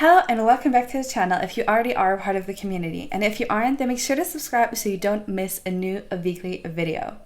Hello and welcome back to the channel if you already are a part of the community, and if you aren't, then make sure to subscribe so you don't miss a new weekly video.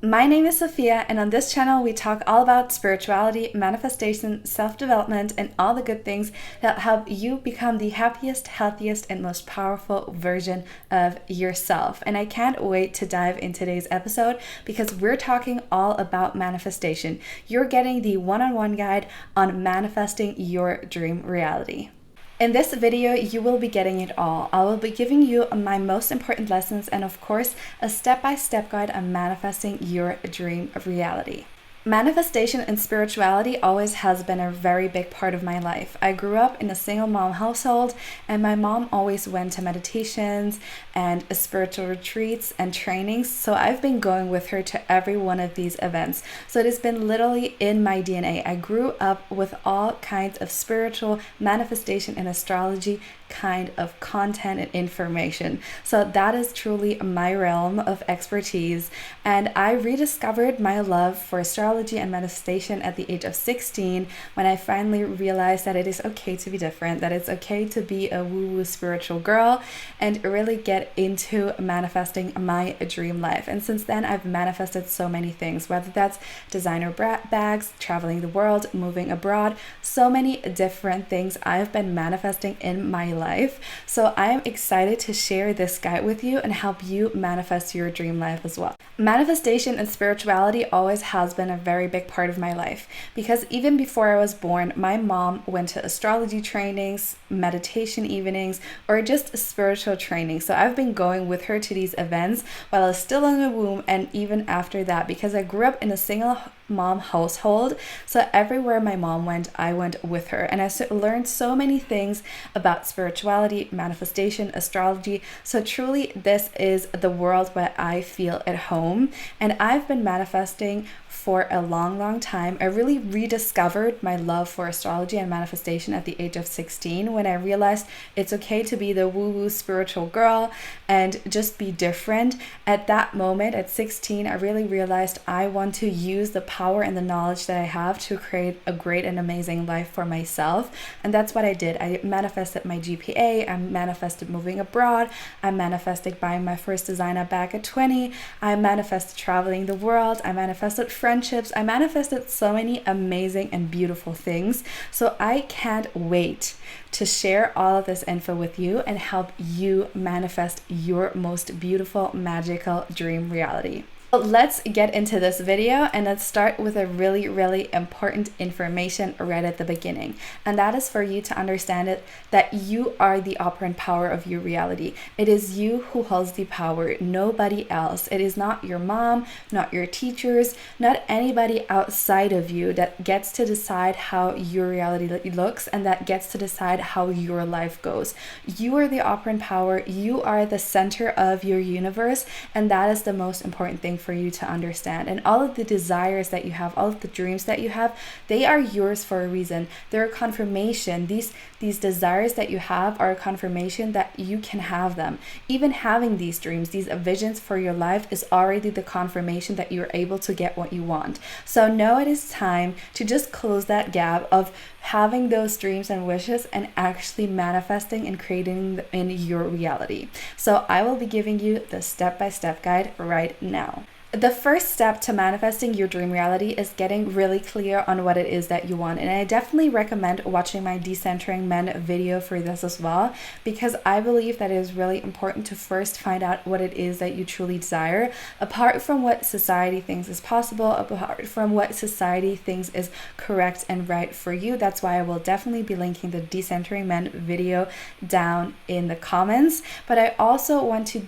My name is Sophia, and on this channel we talk all about spirituality, manifestation, self-development, and all the good things that help you become the happiest, healthiest, and most powerful version of yourself. And I can't wait to dive in today's episode because we're talking all about manifestation. You're getting the one-on-one guide on manifesting your dream reality. In this video, you will be getting it all. I will be giving you my most important lessons and, of course, a step-by-step guide on manifesting your dream reality. Manifestation and spirituality always has been a very big part of my life. I grew up in a single mom household, and my mom always went to meditations and spiritual retreats and trainings, so I've been going with her to every one of these events. So it has been literally in my DNA. I grew up with all kinds of spiritual manifestation and astrology kind of content and information. So that is truly my realm of expertise, and I rediscovered my love for astrology and manifestation at the age of 16 when I finally realized that it is okay to be different, that it's okay to be a woo-woo spiritual girl and really get into manifesting my dream life. And since then I've manifested so many things, whether that's designer bags, traveling the world, moving abroad, so many different things I've been manifesting in my life. So I am excited to share this guide with you and help you manifest your dream life as well. Manifestation and spirituality always has been a very big part of my life because even before I was born, my mom went to astrology trainings, meditation evenings, or just spiritual training. So I've been going with her to these events while I was still in the womb and even after that, because I grew up in a single mom household. So everywhere my mom went, I went with her, and I learned so many things about spirituality, manifestation, astrology. So truly this is the world where I feel at home, and I've been manifesting for a long time. I really rediscovered my love for astrology and manifestation at the age of 16 when I realized it's okay to be the woo-woo spiritual girl and just be different. At that moment, at 16, I really realized I want to use the power and the knowledge that I have to create a great and amazing life for myself. And that's what I did. I manifested my GPA, I manifested moving abroad, I manifested buying my first designer bag at 20, I manifested traveling the world, I manifested friendships, I manifested so many amazing and beautiful things. So I can't wait to share all of this info with you and help you manifest your most beautiful, magical dream reality. Let's get into this video, and let's start with a really important information right at the beginning, and that is for you to understand it that you are the operant power of your reality. It is you who holds the power, nobody else. It is not your mom, not your teachers, not anybody outside of you that gets to decide how your reality looks and that gets to decide how your life goes. You are the operant power, you are the center of your universe, and that is the most important thing for you to understand. And all of the desires that you have, all of the dreams that you have, they are yours for a reason. They're a confirmation. These desires that you have are a confirmation that you can have them. Even having these dreams, these visions for your life is already the confirmation that you're able to get what you want. So now it is time to just close that gap of having those dreams and wishes and actually manifesting and creating them in your reality. So I will be giving you the step-by-step guide right now. The first step to manifesting your dream reality is getting really clear on what it is that you want. And I definitely recommend watching my Decentering Men video for this as well, because I believe that it is really important to first find out what it is that you truly desire, apart from what society thinks is possible, apart from what society thinks is correct and right for you. That's why I will definitely be linking the Decentering Men video down in the comments. But I also want to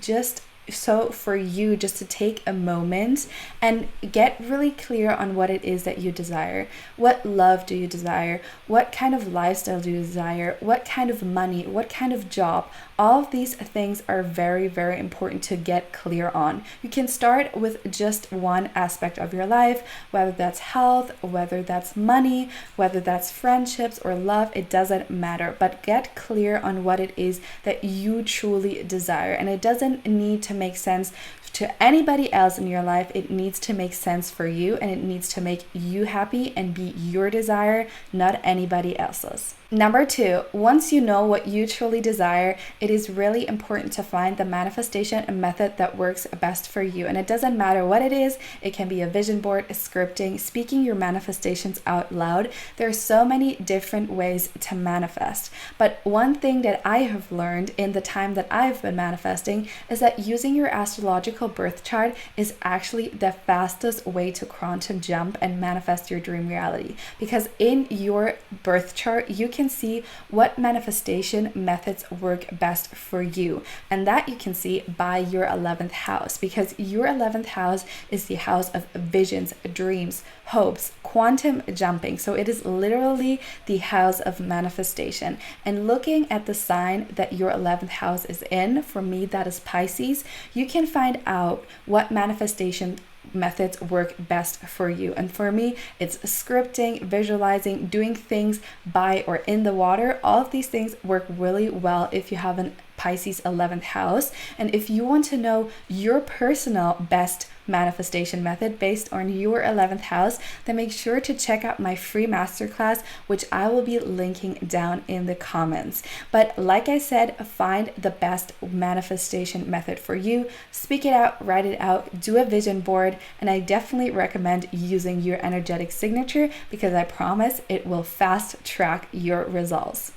for you just to take a moment and get really clear on what it is that you desire. What love do you desire? What kind of lifestyle do you desire? What kind of money? What kind of job? All of these things are very, very important to get clear on. You can start with just one aspect of your life, whether that's health, whether that's money, whether that's friendships or love, it doesn't matter. But get clear on what it is that you truly desire. And it doesn't need to make sense to anybody else in your life. It needs to make sense for you, and it needs to make you happy and be your desire, not anybody else's. Number 2, once you know what you truly desire, it is really important to find the manifestation method that works best for you. And it doesn't matter what it is. It can be a vision board, a scripting, speaking your manifestations out loud. There are so many different ways to manifest. But one thing that I have learned in the time that I've been manifesting is that using your astrological birth chart is actually the fastest way to quantum jump and manifest your dream reality. Because in your birth chart, you can see what manifestation methods work best for you, and that you can see by your 11th house, because your 11th house is the house of visions, dreams, hopes, quantum jumping. So it is literally the house of manifestation. And looking at the sign that your 11th house is in, for me that is Pisces, you can find out what manifestation methods work best for you. And for me, it's scripting, visualizing, doing things by or in the water. All of these things work really well if you have an Pisces 11th house. And if you want to know your personal best manifestation method based on your 11th house, then make sure to check out my free masterclass, which I will be linking down in the comments. But like I said, find the best manifestation method for you, speak it out, write it out, do a vision board, and I definitely recommend using your energetic signature, because I promise it will fast track your results.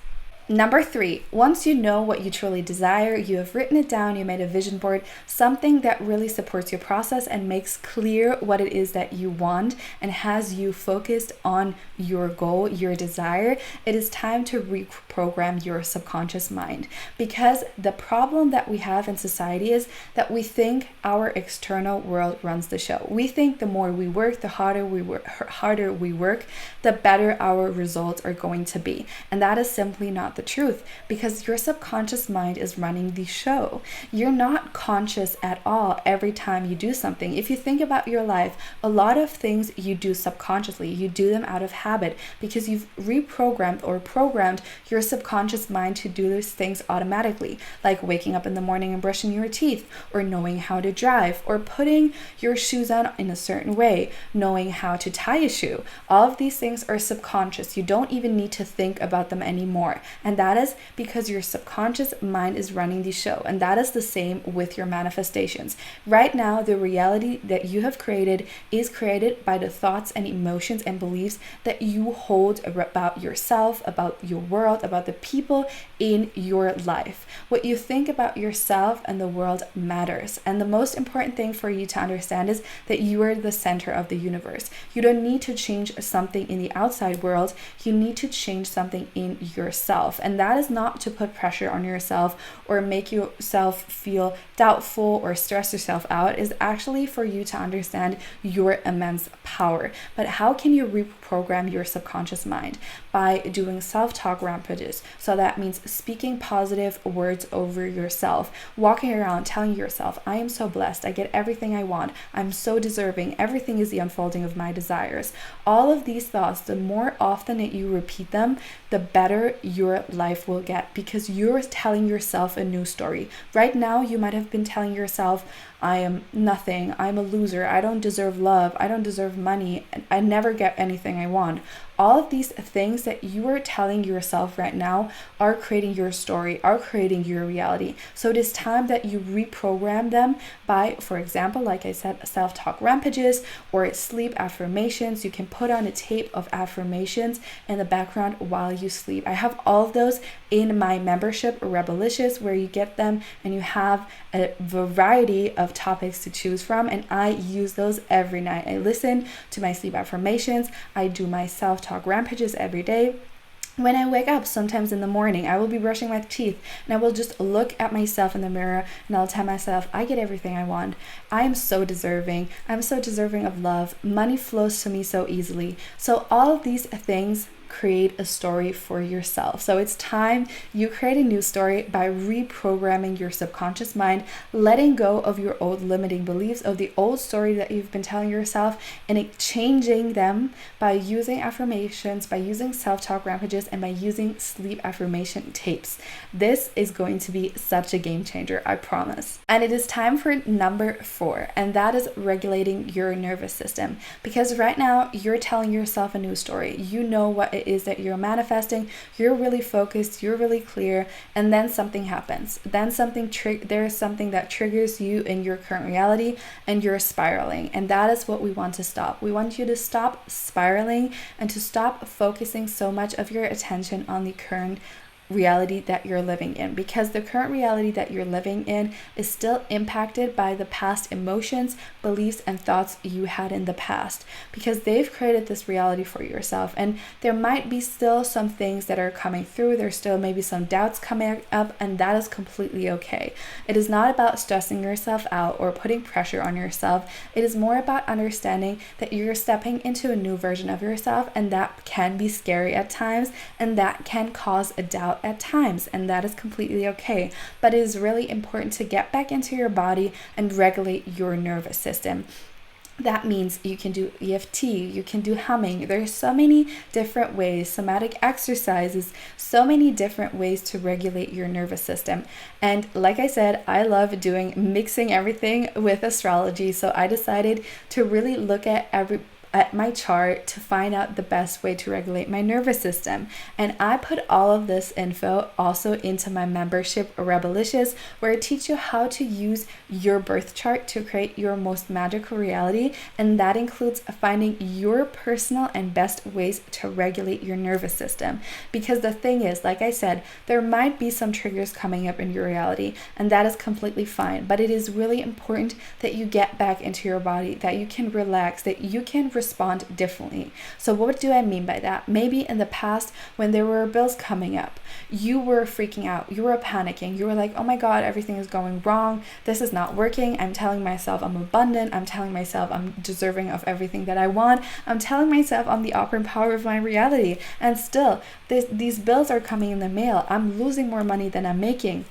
Number 3, once you know what you truly desire, you have written it down, you made a vision board, something that really supports your process and makes clear what it is that you want and has you focused on your goal, your desire, it is time to reprogram your subconscious mind. Because the problem that we have in society is that we think our external world runs the show. We think the more we work, the harder we work, the better our results are going to be. And that is simply not the truth, because your subconscious mind is running the show. You're not conscious at all every time you do something. If you think about your life, a lot of things you do subconsciously. You do them out of habit because you've reprogrammed or programmed your subconscious mind to do those things automatically, like waking up in the morning and brushing your teeth, or knowing how to drive, or putting your shoes on in a certain way, knowing how to tie a shoe. All of these things are subconscious. You don't even need to think about them anymore. And that is because your subconscious mind is running the show. And that is the same with your manifestations. Right now, the reality that you have created is created by the thoughts and emotions and beliefs that you hold about yourself, about your world, about the people in your life. What you think about yourself and the world matters. And the most important thing for you to understand is that you are the center of the universe. You don't need to change something in the outside world. You need to change something in yourself. And that is not to put pressure on yourself or make yourself feel doubtful or stress yourself out. Is actually for you to understand your immense power. But how can you reprogram your subconscious mind? By doing self-talk rampages. So that means speaking positive words over yourself, walking around telling yourself, I am so blessed, I get everything I want, I'm so deserving, everything is the unfolding of my desires. All of these thoughts, the more often that you repeat them, the better your life will get, because you're telling yourself a new story. Right now, you might have been telling yourself, I am nothing, I'm a loser, I don't deserve love, I don't deserve money, I never get anything I want. All of these things that you are telling yourself right now are creating your story, are creating your reality. So it is time that you reprogram them by, for example, like I said, self-talk rampages or sleep affirmations. You can put on a tape of affirmations in the background while you sleep. I have all of those in my membership, Rebelicious, where you get them and you have a variety of topics to choose from, and I use those every night. I listen to my sleep affirmations, I do my self-talk rampages every day. When I wake up, sometimes in the morning, I will be brushing my teeth and I will just look at myself in the mirror and I'll tell myself, I get everything I want. I am so deserving. I'm so deserving of love. Money flows to me so easily. So all of these things create a story for yourself. So it's time you create a new story by reprogramming your subconscious mind, letting go of your old limiting beliefs, of the old story that you've been telling yourself, and changing them by using affirmations, by using self-talk rampages, and by using sleep affirmation tapes. This is going to be such a game changer, I promise. And it is time for number 4, and that is regulating your nervous system. Because right now you're telling yourself a new story. You know what it is that you're manifesting. You're really focused, you're really clear, and then something happens. Then there's something that triggers you in your current reality, and you're spiraling. And that is what we want to stop. We want you to stop spiraling and to stop focusing so much of your attention on the current reality that you're living in, because the current reality that you're living in is still impacted by the past emotions, beliefs, and thoughts you had in the past, because they've created this reality for yourself. And there might be still some things that are coming through. There's still maybe some doubts coming up, and that is completely okay. It is not about stressing yourself out or putting pressure on yourself. It is more about understanding that you're stepping into a new version of yourself, and that can be scary at times, and that can cause a doubt at times, and that is completely okay. But it is really important to get back into your body and regulate your nervous system. That means you can do EFT, you can do humming. There's so many different ways, somatic exercises, so many different ways to regulate your nervous system. And like I said, I love mixing everything with astrology. So I decided to really look at my chart to find out the best way to regulate my nervous system. And I put all of this info also into my membership, Rebelicious, where I teach you how to use your birth chart to create your most magical reality. And that includes finding your personal and best ways to regulate your nervous system. Because the thing is, like I said, there might be some triggers coming up in your reality, and that is completely fine. But it is really important that you get back into your body, that you can relax, that you can respond differently. So what do I mean by that? Maybe in the past, when there were bills coming up, you were freaking out, you were panicking, you were like, oh my God, everything is going wrong, this is not working. I'm telling myself I'm abundant, I'm telling myself I'm deserving of everything that I want, I'm telling myself I'm the operant power of my reality, and still these bills are coming in the mail. I'm losing more money than I'm making.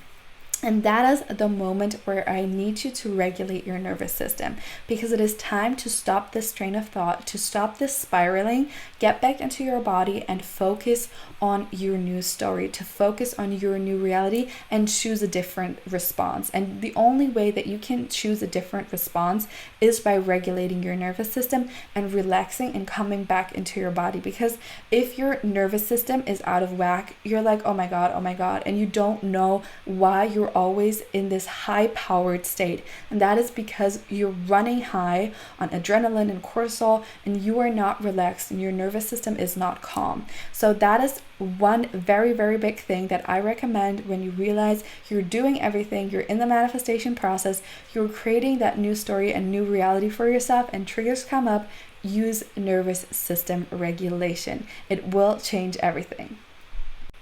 And that is the moment where I need you to regulate your nervous system, because it is time to stop this train of thought, to stop this spiraling, get back into your body and focus on your new story, to focus on your new reality and choose a different response. And the only way that you can choose a different response is by regulating your nervous system and relaxing and coming back into your body. Because if your nervous system is out of whack, you're like, oh my God, and you don't know why you're always in this high-powered state. And that is because you're running high on adrenaline and cortisol, and you are not relaxed, and your nervous system is not calm. So that is one very, very big thing that I recommend when you realize you're doing everything, you're in the manifestation process, you're creating that new story and new reality for yourself, and triggers come up, use nervous system regulation. It will change everything.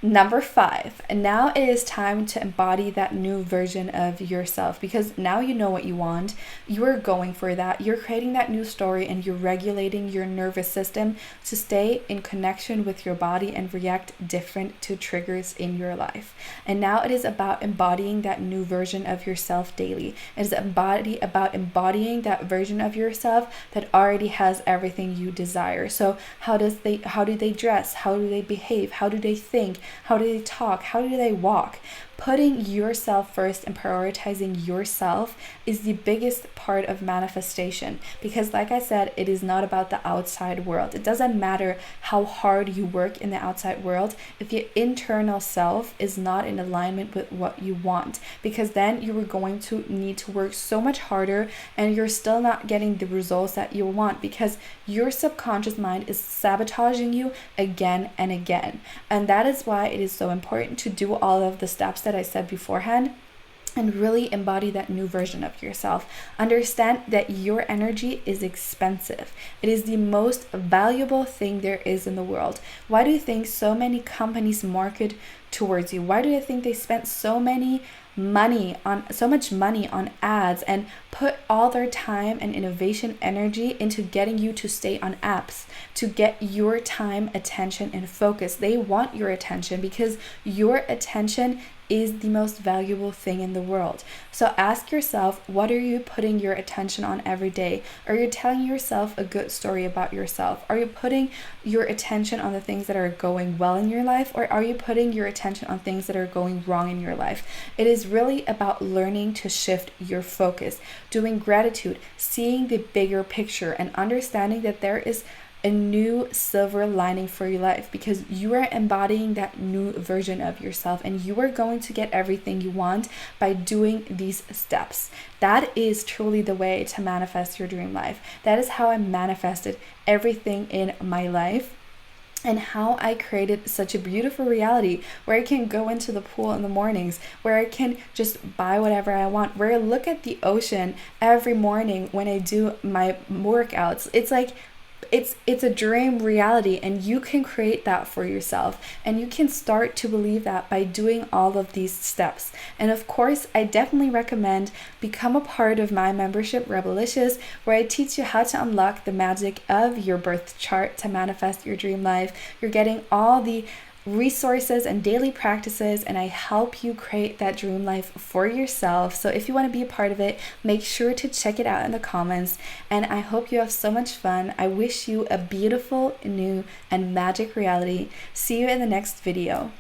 Number 5, and now it is time to embody that new version of yourself, because now you know what you want, you're going for that, you're creating that new story, and you're regulating your nervous system to stay in connection with your body and react different to triggers in your life. And now it is about embodying that new version of yourself daily. It is about embodying that version of yourself that already has everything you desire. So how do they dress? How do they behave? How do they think? How do they talk? How do they walk? Putting yourself first and prioritizing yourself is the biggest part of manifestation, because like I said, it is not about the outside world. It doesn't matter how hard you work in the outside world if your internal self is not in alignment with what you want, because then you are going to need to work so much harder and you're still not getting the results that you want, because your subconscious mind is sabotaging you again and again. And that is why it is so important to do all of the steps that I said beforehand and really embody that new version of yourself. Understand that your energy is expensive. It is the most valuable thing there is in the world. Why do you think so many companies market towards you? Why do you think they spent so many so much money on ads and put all their time and innovation energy into getting you to stay on apps, to get your time, attention, and focus. They want your attention because your attention is the most valuable thing in the world. So ask yourself, what are you putting your attention on every day? Are you telling yourself a good story about yourself? Are you putting your attention on the things that are going well in your life, or are you putting your attention on things that are going wrong in your life? It is really about learning to shift your focus, doing gratitude, seeing the bigger picture, and understanding that there is a new silver lining for your life, because you are embodying that new version of yourself, and you are going to get everything you want by doing these steps. That is truly the way to manifest your dream life. That is how I manifested everything in my life, and how I created such a beautiful reality where I can go into the pool in the mornings, where I can just buy whatever I want, where I look at the ocean every morning when I do my workouts. It's like it's a dream reality, and you can create that for yourself, and you can start to believe that by doing all of these steps. And of course, I definitely recommend become a part of my membership, Rebelicious, where I teach you how to unlock the magic of your birth chart to manifest your dream life. You're getting all the resources and daily practices, and I help you create that dream life for yourself. So if you want to be a part of it, make sure to check it out in the comments, and I hope you have so much fun. I wish you a beautiful, new, and magic reality. See you in the next video.